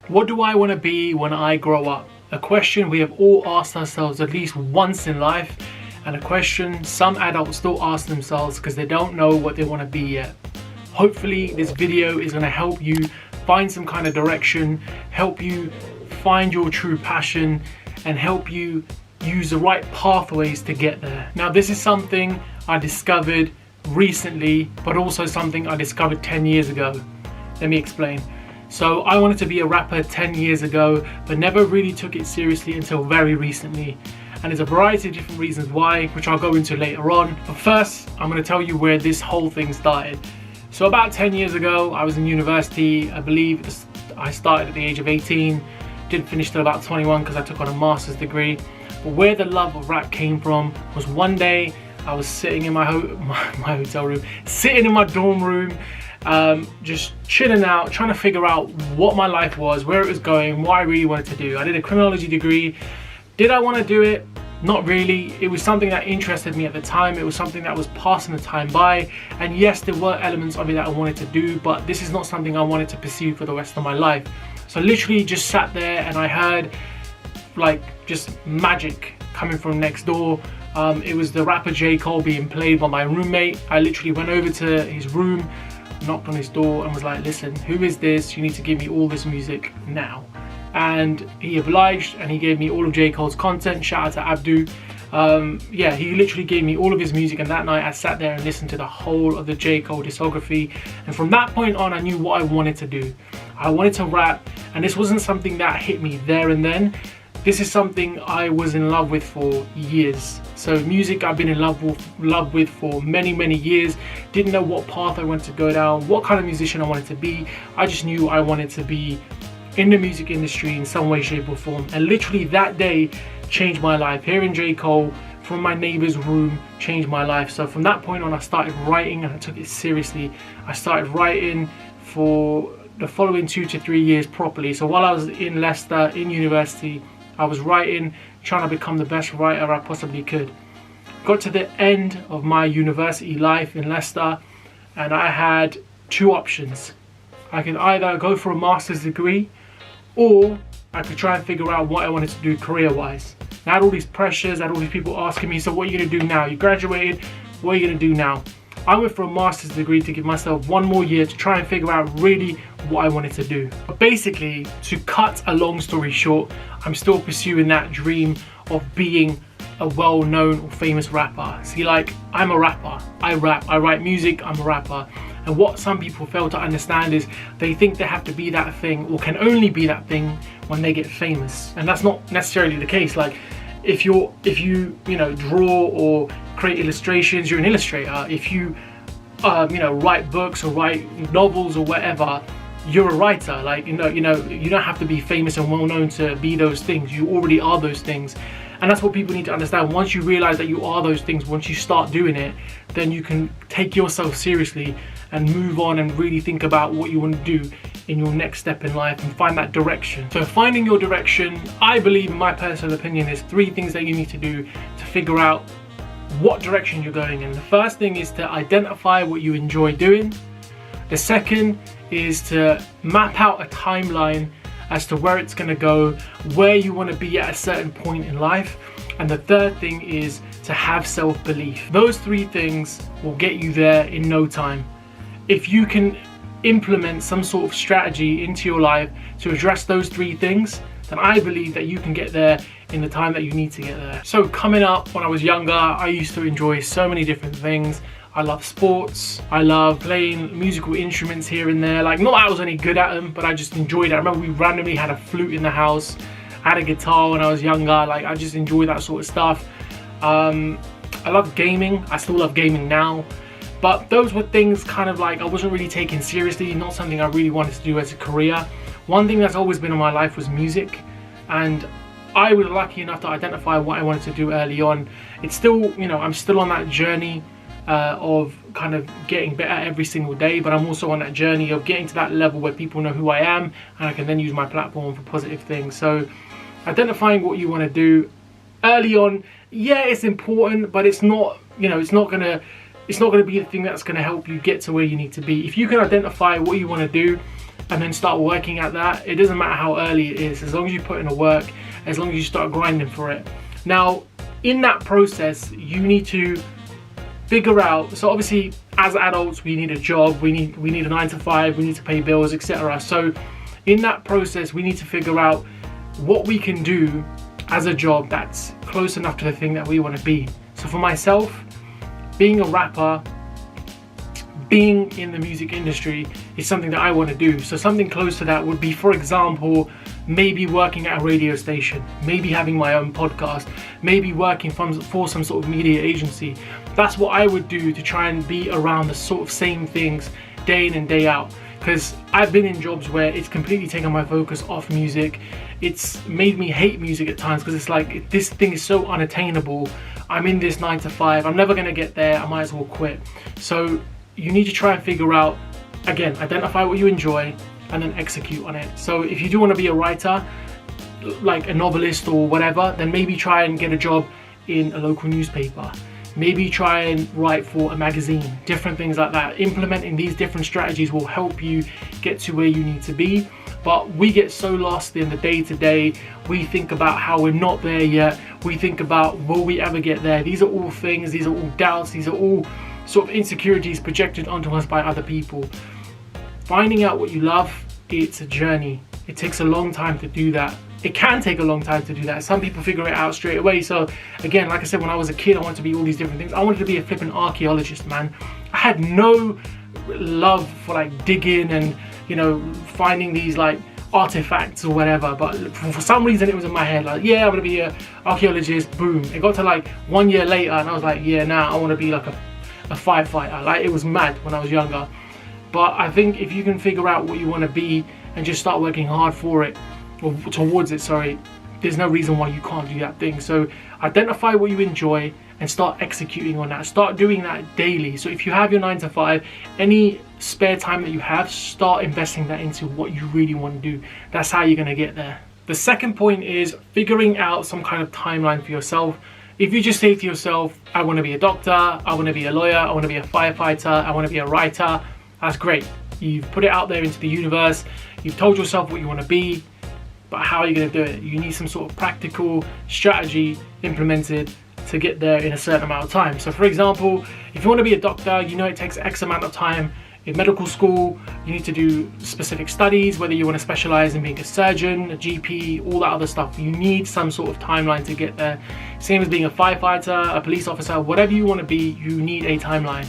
What do I want to be when I grow up? A question we have all asked ourselves at least once in life, and a question some adults still ask themselves because they don't know what they want to be yet. Hopefully this video is going to help you find some kind of direction, help you find your true passion, and help you use the right pathways to get there. Now, this is something I discovered recently, but also something I discovered 10 years ago. Let me explain. So I wanted to be a rapper 10 years ago, but never really took it seriously until very recently. And there's a variety of different reasons why, which I'll go into later on. But first, I'm going to tell you where this whole thing started. So about 10 years ago, I was in university. I believe I started at the age of 18, didn't finish till about 21 because I took on a master's degree. But where the love of rap came from was one day I was sitting in my hotel room, sitting in my dorm room, just chilling out, trying to figure out what my life was, where it was going, what I really wanted to do. I did a criminology degree. Did I want to do it? Not really. It was something that interested me at the time. It was something that was passing the time by. And yes, there were elements of it that I wanted to do, but this is not something I wanted to pursue for the rest of my life. So literally just sat there and I heard like just magic coming from next door. It was the rapper J. Cole being played by my roommate. I literally went over to his room, knocked on his door and was like, listen, who is this? You need to give me all this music now. And he obliged and he gave me all of J. Cole's content. Shout out to Abdu. Yeah, he literally gave me all of his music, and that night I sat there and listened to the whole of the J. Cole discography. And from that point on, I knew what I wanted to do. I wanted to rap, and this wasn't something that hit me there and then. This is something I was in love with for years. So music I've been in love with for many years. Didn't know what path I wanted to go down, what kind of musician I wanted to be. I just knew I wanted to be in the music industry in some way, shape or form. And literally that day changed my life. Hearing J. Cole from my neighbor's room changed my life. So from that point on, I started writing and I took it seriously. I started writing for the following 2 to 3 years properly. So while I was in Leicester, in university, I was writing, trying to become the best writer I possibly could. Got to the end of my university life in Leicester and I had two options. I could either go for a master's degree or I could try and figure out what I wanted to do career-wise. I had all these pressures, I had all these people asking me, so what are you going to do now? You graduated, what are you going to do now? I went for a master's degree to give myself one more year to try and figure out really what I wanted to do. But basically, to cut a long story short, I'm still pursuing that dream of being a well-known or famous rapper. See, like, I'm a rapper. I rap, I write music, I'm a rapper. And what some people fail to understand is they think they have to be that thing or can only be that thing when they get famous. And that's not necessarily the case. Like, if you draw or create illustrations, you're an illustrator. If you write books or write novels or whatever, you're a writer. Like, you don't have to be famous and well known to be those things. You already are those things. And that's what people need to understand. Once you realize that you are those things, once you start doing it, then you can take yourself seriously and move on and really think about what you want to do in your next step in life and find that direction. So finding your direction, I believe, in my personal opinion, there's 3 things that you need to do to figure out what direction you're going in. The first thing is to identify what you enjoy doing. The second is to map out a timeline as to where it's going to go, where you want to be at a certain point in life. And the third thing is to have self-belief. Those 3 things will get you there in no time. If you can implement some sort of strategy into your life to address those 3 things, then I believe that you can get there in the time that you need to get there. So coming up, when I was younger, I used to enjoy so many different things. I love sports, I love playing musical instruments here and there. Like, not that I was any good at them, but I just enjoyed it. I remember we randomly had a flute in the house. I had a guitar when I was younger. Like, I just enjoyed that sort of stuff. I love gaming. I still love gaming now. But those were things kind of like I wasn't really taking seriously, not something I really wanted to do as a career. One thing that's always been in my life was music, and I was lucky enough to identify what I wanted to do early on. It's still, I'm still on that journey of kind of getting better every single day, but I'm also on that journey of getting to that level where people know who I am and I can then use my platform for positive things. So identifying what you want to do early on, yeah, it's important, but it's not, it's not gonna be the thing that's gonna help you get to where you need to be. If you can identify what you want to do and then start working at that. It doesn't matter how early it is, as long as you put in the work, as long as you start grinding for it. Now, in that process, you need to figure out, so obviously as adults we need a job, we need a 9 to 5, we need to pay bills, etc. So in that process we need to figure out what we can do as a job that's close enough to the thing that we want to be. So for myself, being a rapper, being in the music industry is something that I want to do. So something close to that would be, for example, maybe working at a radio station, maybe having my own podcast, maybe working for some sort of media agency. That's what I would do to try and be around the sort of same things day in and day out. Because I've been in jobs where it's completely taken my focus off music. It's made me hate music at times, because it's like, this thing is so unattainable. I'm in this 9 to 5, I'm never going to get there, I might as well quit. So you need to try and figure out, again, identify what you enjoy and then execute on it. So if you do want to be a writer, like a novelist or whatever, then maybe try and get a job in a local newspaper. Maybe try and write for a magazine, different things like that. Implementing these different strategies will help you get to where you need to be. But we get so lost in the day-to-day. We think about how we're not there yet. We think about, will we ever get there? These are all things, these are all doubts, these are all sort of insecurities projected onto us by other people. Finding out what you love, it's a journey. It takes a long time to do that. It can take a long time to do that. Some people figure it out straight away. So again, like I said, when I was a kid, I wanted to be all these different things. I wanted to be a flipping archaeologist, man. I had no love for like digging and, you know, finding these like artifacts or whatever, but for some reason it was in my head like, yeah, I'm gonna be an archaeologist. Boom. It got to like 1 year later and I was like, yeah, now I want to be like a firefighter. Like, it was mad when I was younger. But I think if you can figure out what you want to be and just start working hard for it, or towards it, sorry, there's no reason why you can't do that thing. So identify what you enjoy and start executing on that. Start doing that daily. So if you have your 9 to 5, any spare time that you have, start investing that into what you really want to do. That's how you're going to get there. The second point is figuring out some kind of timeline for yourself. If you just say to yourself, I want to be a doctor, I want to be a lawyer, I want to be a firefighter, I want to be a writer, that's great. You've put it out there into the universe. You've told yourself what you want to be, but how are you going to do it? You need some sort of practical strategy implemented to get there in a certain amount of time. So for example, if you want to be a doctor, you know it takes X amount of time. In medical school, you need to do specific studies, whether you want to specialize in being a surgeon, a GP, all that other stuff. You need some sort of timeline to get there. Same as being a firefighter, a police officer, whatever you want to be, you need a timeline.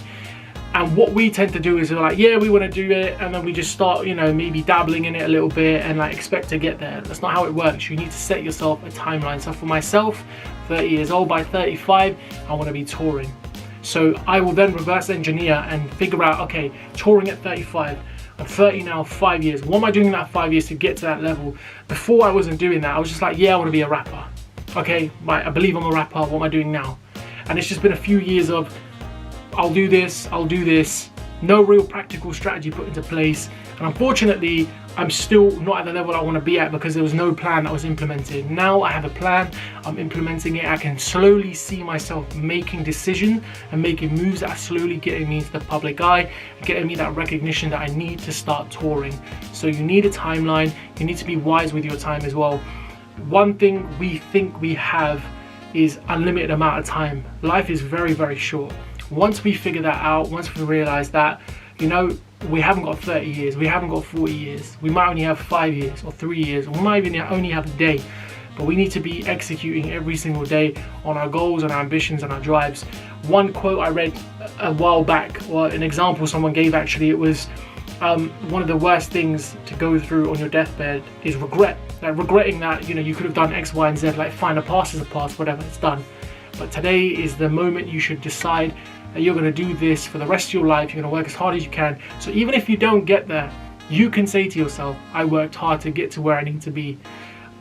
And what we tend to do is we're like, yeah, we want to do it, and then we just start, you know, maybe dabbling in it a little bit and like expect to get there. That's not how it works. You need to set yourself a timeline. So for myself, 30 years old, by 35, I want to be touring. So I will then reverse engineer and figure out, okay, touring at 35, I'm 30 now, 5 years. What am I doing in that 5 years to get to that level? Before I wasn't doing that. I was just like, yeah, I want to be a rapper. Okay, right, I believe I'm a rapper. What am I doing now? And it's just been a few years of, I'll do this, no real practical strategy put into place. And unfortunately, I'm still not at the level I want to be at because there was no plan that was implemented. Now I have a plan, I'm implementing it. I can slowly see myself making decisions and making moves that are slowly getting me into the public eye, getting me that recognition that I need to start touring. So you need a timeline, you need to be wise with your time as well. One thing we think we have is unlimited amount of time. Life is very, very short. Once we figure that out, once we realize that, you know, we haven't got 30 years, we haven't got 40 years, we might only have 5 years or 3 years, or we might even only have a day, but we need to be executing every single day on our goals and our ambitions and our drives. One quote I read a while back, or an example someone gave actually, it was one of the worst things to go through on your deathbed is regret. Like regretting that, you know, you could have done X, Y, and Z, like fine, the past is the past, whatever, it's done. But today is the moment you should decide that you're going to do this for the rest of your life. You're going to work as hard as you can. So even if you don't get there, you can say to yourself, I worked hard to get to where I need to be.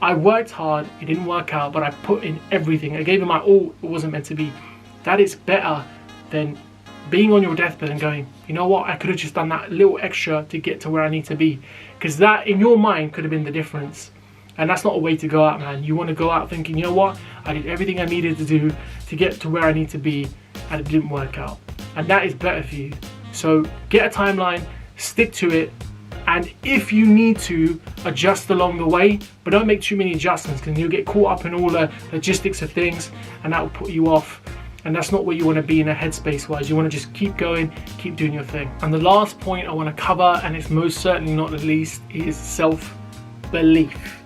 I worked hard, it didn't work out, but I put in everything. I gave it my all, it wasn't meant to be. That is better than being on your deathbed and going, you know what, I could have just done that little extra to get to where I need to be. Because that, in your mind, could have been the difference. And that's not a way to go out, man. You want to go out thinking, you know what, I did everything I needed to do to get to where I need to be, and it didn't work out. And that is better for you. So get a timeline, stick to it, And if you need to adjust along the way, but don't make too many adjustments, because you'll get caught up in all the logistics of things and that will put you off. And that's not where you want to be in a headspace wise. You want to just keep going, keep doing your thing. And the last point I want to cover, and it's most certainly not the least, is self-belief.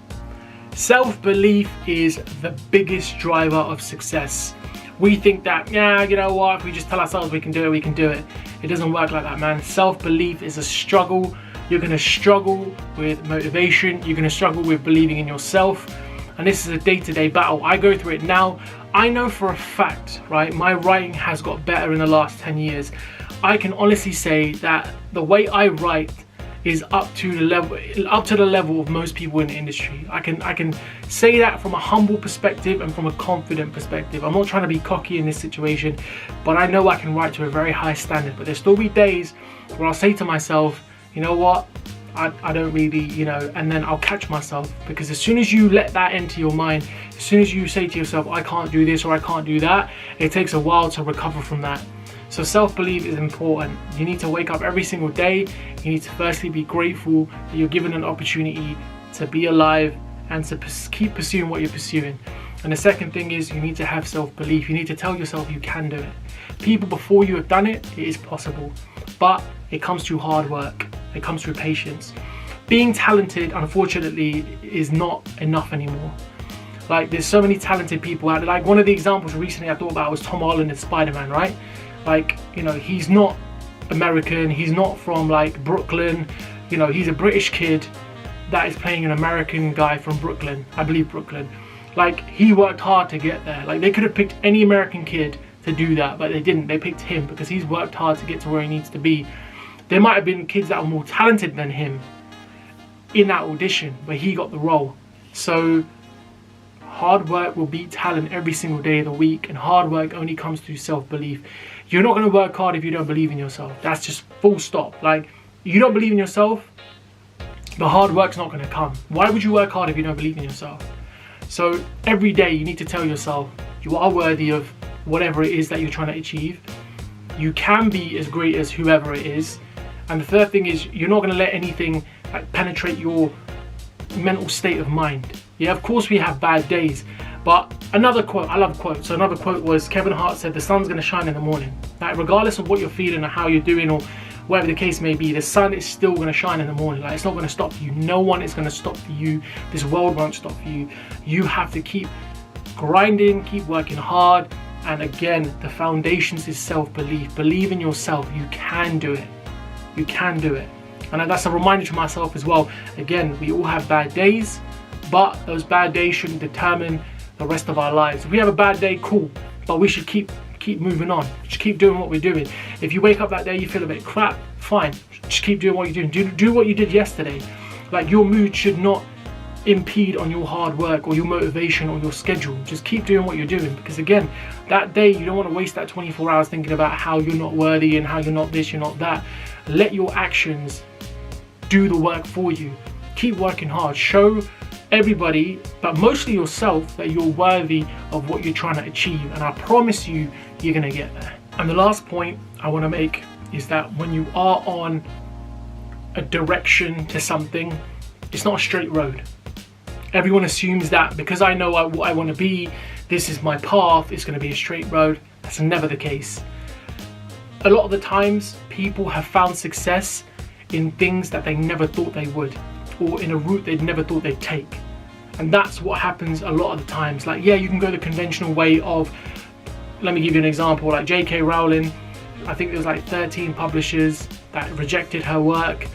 Self-belief is the biggest driver of success. We think that, yeah, you know what, if we just tell ourselves we can do it, we can do it. It doesn't work like that, man. Self-belief is a struggle. You're going to struggle with motivation. You're going to struggle with believing in yourself. And this is a day-to-day battle. I go through it now. I know for a fact, right, my writing has got better in the last 10 years. I can honestly say that the way I write is up to the level of most people in the industry. I can say that from a humble perspective and from a confident perspective. I'm not trying to be cocky in this situation, but I know I can write to a very high standard. But there'll still be days where I'll say to myself, you know what, I don't really, you know, and then I'll catch myself, because as soon as you let that enter your mind, as soon as you say to yourself, I can't do this or I can't do that, it takes a while to recover from that. So self-belief is important. You need to wake up every single day. You need to firstly be grateful that you're given an opportunity to be alive and to keep pursuing what you're pursuing. And the second thing is you need to have self-belief. You need to tell yourself you can do it. People before you have done it, it is possible. But it comes through hard work. It comes through patience. Being talented, unfortunately, is not enough anymore. Like, there's so many talented people out there. Like, one of the examples recently I thought about was Tom Holland in Spider-Man, right? Like, you know, he's not American. He's not from, like, Brooklyn. You know, he's a British kid that is playing an American guy from Brooklyn. I believe Brooklyn. Like, he worked hard to get there. Like, they could have picked any American kid to do that, but they didn't. They picked him because he's worked hard to get to where he needs to be. There might have been kids that were more talented than him in that audition, but he got the role. So hard work will beat talent every single day of the week, and hard work only comes through self-belief. You're not going to work hard if you don't believe in yourself. That's just full stop. Like, you don't believe in yourself, the hard work's not going to come. Why would you work hard if you don't believe in yourself? So every day you need to tell yourself you are worthy of whatever it is that you're trying to achieve. You can be as great as whoever it is. And the third thing is, you're not going to let anything like penetrate your mental state of mind. Yeah, of course we have bad days, but another quote, I love quotes. So another quote was, Kevin Hart said, the sun's going to shine in the morning. Like, regardless of what you're feeling or how you're doing or whatever the case may be, the sun is still going to shine in the morning. Like, it's not going to stop you. No one is going to stop for you. This world won't stop for you. You have to keep grinding, keep working hard. And again, the foundations is self-belief. Believe in yourself. You can do it. You can do it. And that's a reminder to myself as well. Again, we all have bad days, but those bad days shouldn't determine the rest of our lives. If we have a bad day, cool, but we should keep moving on. Just keep doing what we're doing. If you wake up that day, you feel a bit crap, fine. Just keep doing what you're doing. Do what you did yesterday. Like, your mood should not impede on your hard work or your motivation or your schedule. Just keep doing what you're doing, because again, that day, you don't want to waste that 24 hours thinking about how you're not worthy and how you're not this, you're not that. Let your actions do the work for you. Keep working hard. Show everybody, but mostly yourself, that you're worthy of what you're trying to achieve, and I promise you, you're gonna get there. And the last point I want to make is that when you are on a direction to something, it's not a straight road. Everyone assumes that because I know what I want to be, this is my path, it's going to be a straight road. That's never the case. A lot of the times, people have found success in things that they never thought they would, or in a route they'd never thought they'd take. And that's what happens a lot of the times. Like, yeah, you can go the conventional way of, let me give you an example, like J.K. Rowling. I think there was like 13 publishers that rejected her work,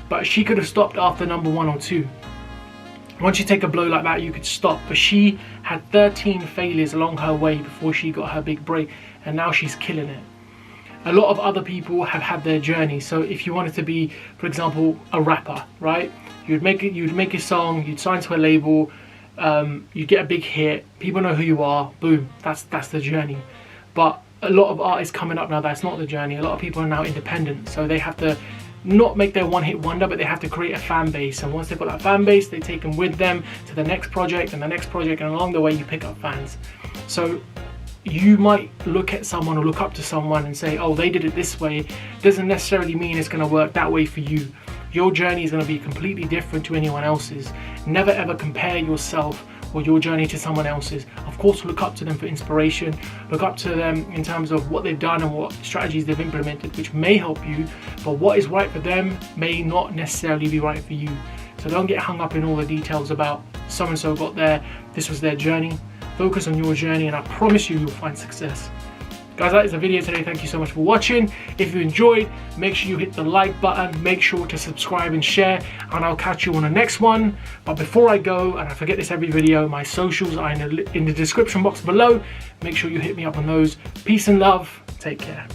but she could have stopped after number 1 or 2. Once you take a blow like that, you could stop. But she had 13 failures along her way before she got her big break, and now she's killing it. A lot of other people have had their journey. So if you wanted to be, for example, a rapper, right? You'd make a song, you'd sign to a label, you'd get a big hit, people know who you are, boom, that's the journey. But a lot of artists coming up now, that's not the journey. A lot of people are now independent, so they have to not make their one-hit wonder, but they have to create a fan base. And once they've got that fan base, they take them with them to the next project and the next project, and along the way you pick up fans. So you might look at someone or look up to someone and say, oh, they did it this way. Doesn't necessarily mean it's going to work that way for you. Your journey is going to be completely different to anyone else's. Never ever compare yourself or your journey to someone else's. Of course, look up to them for inspiration, look up to them in terms of what they've done and what strategies they've implemented, which may help you, but what is right for them may not necessarily be right for you. So don't get hung up in all the details about so-and-so got there, this was their journey. Focus on your journey, and I promise you'll find success. Guys, that is the video today. Thank you so much for watching. If you enjoyed, make sure you hit the like button, make sure to subscribe and share, and I'll catch you on the next one. But before I go, and I forget this every video, my socials are in the description box below. Make sure you hit me up on those. Peace and love. Take care.